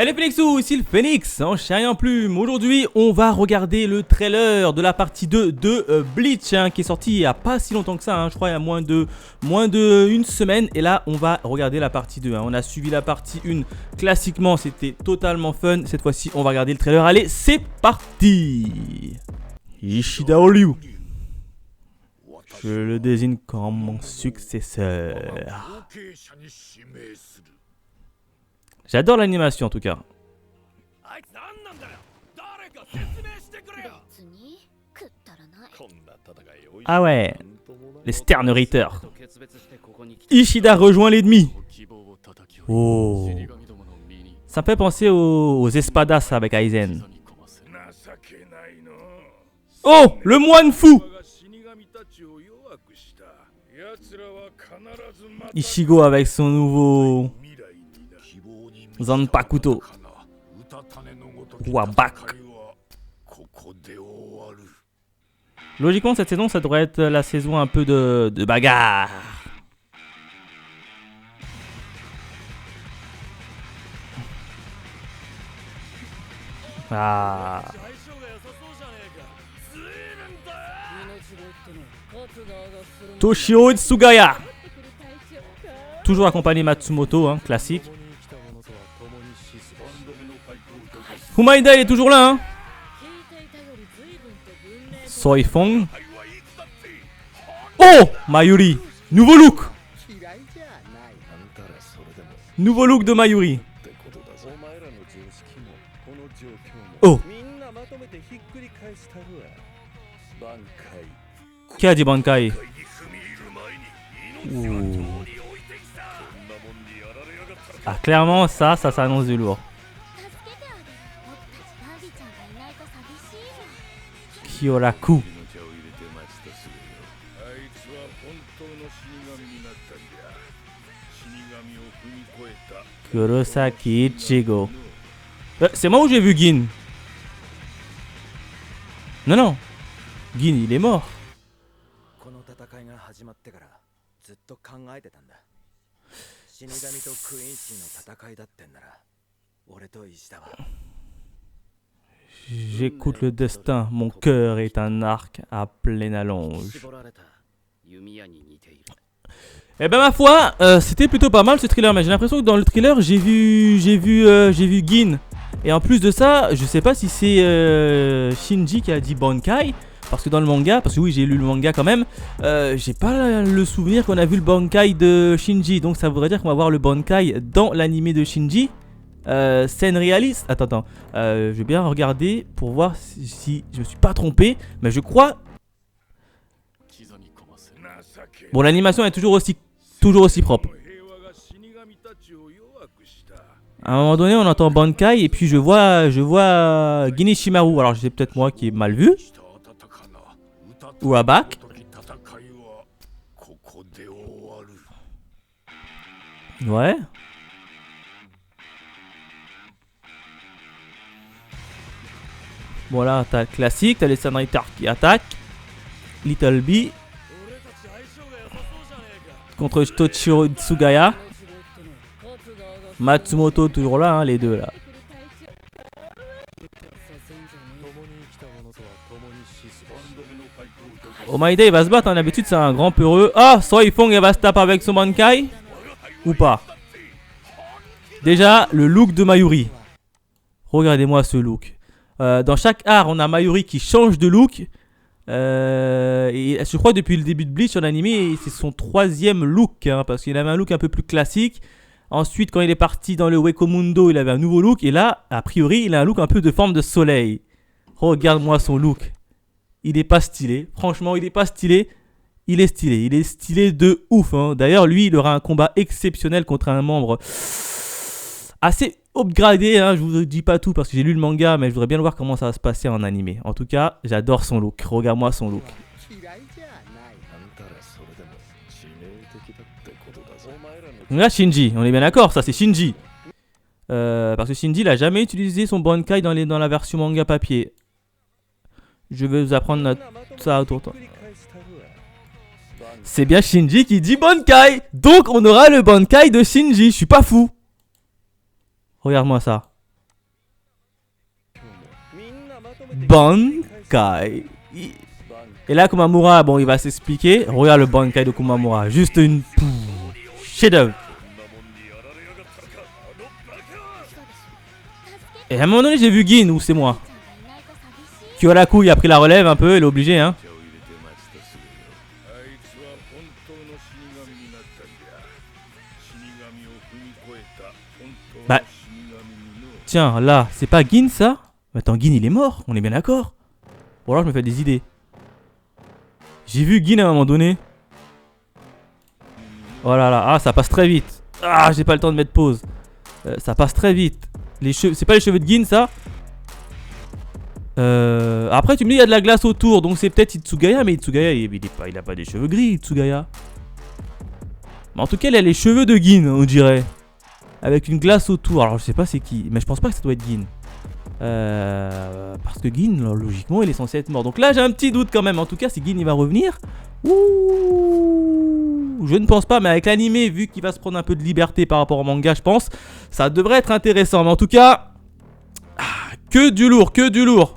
Hello Phoenixou, ici le Phoenix, en chien et en plume. Aujourd'hui, on va regarder le trailer de la partie 2 de Bleach, qui est sorti il n'y a pas si longtemps que ça, je crois il y a moins de une semaine. Et là, on va regarder la partie 2. On a suivi la partie 1 classiquement, c'était totalement fun. Cette fois-ci, on va regarder le trailer. Allez, c'est parti. Ishida Ryu. Je le désigne comme mon successeur. J'adore l'animation en tout cas. Ah ouais, les Stern Ritter. Ishida rejoint l'ennemi. Oh. Ça me fait penser aux espadas avec Aizen. Oh, le moine fou. Ichigo avec son nouveau Zanpakuto. Wabak. Logiquement, cette saison, ça devrait être la saison un peu de bagarre. Ah. Toshio Tsugaya. Toujours accompagné Matsumoto, classique. Humaida il est toujours là, Soifong. Oh, Mayuri. Nouveau look. Nouveau look de Mayuri. Oh. Qui a dit Bankai? Ouh. Ah, clairement, ça s'annonce du lourd. Kyoraku. Kurosaki Ichigo. C'est moi où j'ai vu Gin? Non. Gin, il est mort. J'écoute le destin, mon cœur est un arc à pleine allonge. Eh ben ma foi, c'était plutôt pas mal ce thriller, mais j'ai l'impression que dans le thriller j'ai vu Gin. Et en plus de ça, je sais pas si c'est Shinji qui a dit Bankai, parce que dans le manga, parce que oui j'ai lu le manga quand même, j'ai pas le souvenir qu'on a vu le Bankai de Shinji, donc ça voudrait dire qu'on va voir le Bankai dans l'anime de Shinji. Scène réaliste. Attends, je vais bien regarder pour voir si je me suis pas trompé, mais je crois. Bon, l'animation est toujours aussi propre. À un moment donné, on entend Bankai et puis je vois Ginishimaru. Alors, c'est peut-être moi qui ai mal vu. Ou Abak. Ouais. Bon là, t'as le classique, t'as les Stern Ritter qui attaquent. Little B contre Toshio Tsugaya. Matsumoto toujours là, les deux là. Omaida il va se battre, d'habitude c'est un grand peureux. Ah, Soifong il va se taper avec son Bankai. Ou pas. Déjà, le look de Mayuri. Regardez-moi ce look. Dans chaque art, on a Mayuri qui change de look. Et je crois depuis le début de Bleach en animé, c'est son 3e look. Parce qu'il avait un look un peu plus classique. Ensuite, quand il est parti dans le Wekomundo, il avait un nouveau look. Et là, a priori, il a un look un peu de forme de soleil. Regarde-moi son look. Il est pas stylé. Franchement, il est pas stylé. Il est stylé. Il est stylé de ouf. D'ailleurs, lui, il aura un combat exceptionnel contre un membre assez upgradé, je vous dis pas tout parce que j'ai lu le manga, mais je voudrais bien voir comment ça va se passer en animé. En tout cas, j'adore son look. Regarde-moi son look. Là, Shinji, on est bien d'accord, ça c'est Shinji. Parce que Shinji, il a jamais utilisé son Bankai dans la version manga papier. Je vais vous apprendre ça autour de toi. C'est bien Shinji qui dit Bankai. Donc on aura le Bankai de Shinji. Je suis pas fou. Regarde-moi ça. Bankai. Et là, Kumamura, bon, il va s'expliquer. Regarde le Bankai de Kumamura. Juste une... chef-d'œuvre. Et à un moment donné, j'ai vu Gin, ou c'est moi. Kyoraku, il a pris la relève un peu, il est obligé, hein. Bah... Tiens, là, c'est pas Gin, ça? Attends, Gin, il est mort, on est bien d'accord. Ou alors je me fais des idées. J'ai vu Gin à un moment donné. Oh là là, ah, ça passe très vite. Ah, j'ai pas le temps de mettre pause. Ça passe très vite. Les cheveux, c'est pas les cheveux de Gin, ça? Après, tu me dis, il y a de la glace autour, donc c'est peut-être Itsugaya, mais Itsugaya, il a pas des cheveux gris, Itsugaya. Mais en tout cas, il a les cheveux de Gin, on dirait. Avec une glace autour. Alors, je sais pas c'est qui, mais je pense pas que ça doit être Gin. Parce que Gin, logiquement, il est censé être mort. Donc là, j'ai un petit doute quand même. En tout cas, si Gin, il va revenir. Ouh, je ne pense pas, mais avec l'animé, vu qu'il va se prendre un peu de liberté par rapport au manga, je pense, ça devrait être intéressant. Mais en tout cas, que du lourd, que du lourd.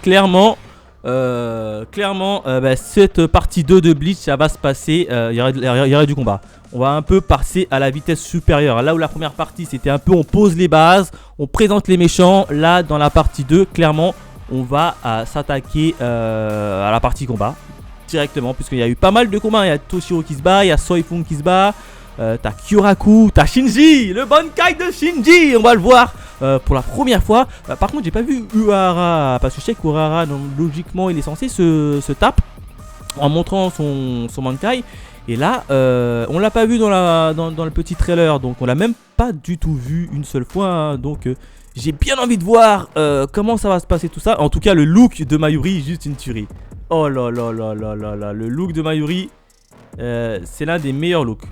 Clairement, cette partie 2 de Bleach, ça va se passer, il y aurait du combat. On va un peu passer à la vitesse supérieure. Là où la première partie, c'était un peu, on pose les bases, on présente les méchants. Là, dans la partie 2, clairement, on va s'attaquer à la partie combat. Directement, puisqu'il y a eu pas mal de combats. Il y a Toshiro qui se bat, il y a Soifung qui se bat. T'as Kyoraku, t'as Shinji, le Bankai de Shinji, on va le voir pour la première fois. Par contre, j'ai pas vu Urara, parce que je sais qu'Urara, logiquement, il est censé se tape en montrant son Bankai. Et là, on l'a pas vu dans le petit trailer, donc on l'a même pas du tout vu une seule fois. Hein, donc j'ai bien envie de voir comment ça va se passer tout ça. En tout cas, le look de Mayuri, juste une tuerie. Oh là là là là là là, le look de Mayuri, c'est l'un des meilleurs looks.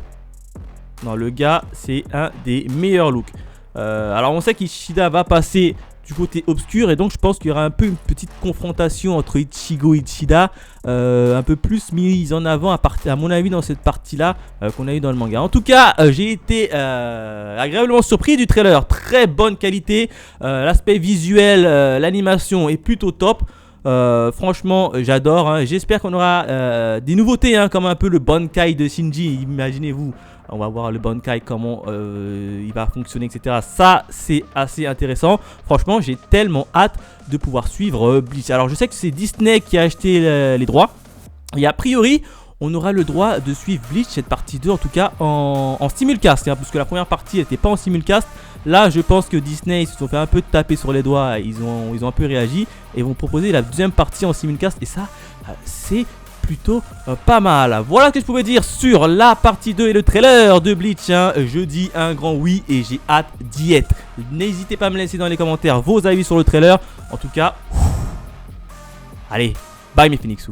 Non, le gars, c'est un des meilleurs looks. Alors, on sait qu'Ishida va passer du côté obscur. Et donc, je pense qu'il y aura un peu une petite confrontation entre Ichigo et Ishida. Un peu plus mise en avant, à mon avis, dans cette partie-là qu'on a eu dans le manga. En tout cas, j'ai été agréablement surpris du trailer. Très bonne qualité. L'aspect visuel, l'animation est plutôt top. Franchement, j'adore. Hein. J'espère qu'on aura des nouveautés, hein, comme un peu le Bankai de Shinji. Imaginez-vous. On va voir le Bankai, comment il va fonctionner, etc. Ça, c'est assez intéressant. Franchement, j'ai tellement hâte de pouvoir suivre Bleach. Alors, je sais que c'est Disney qui a acheté les droits. Et a priori, on aura le droit de suivre Bleach, cette partie 2, en tout cas en simulcast. Hein, parce que la première partie n'était pas en simulcast. Là, je pense que Disney, ils se sont fait un peu taper sur les doigts. Ils ont un peu réagi. Et vont proposer la deuxième partie en simulcast. Et ça, c'est plutôt pas mal. Voilà ce que je pouvais dire sur la partie 2 et le trailer de Bleach. Hein. Je dis un grand oui et j'ai hâte d'y être. N'hésitez pas à me laisser dans les commentaires vos avis sur le trailer. En tout cas, allez, bye mes Phoenixous.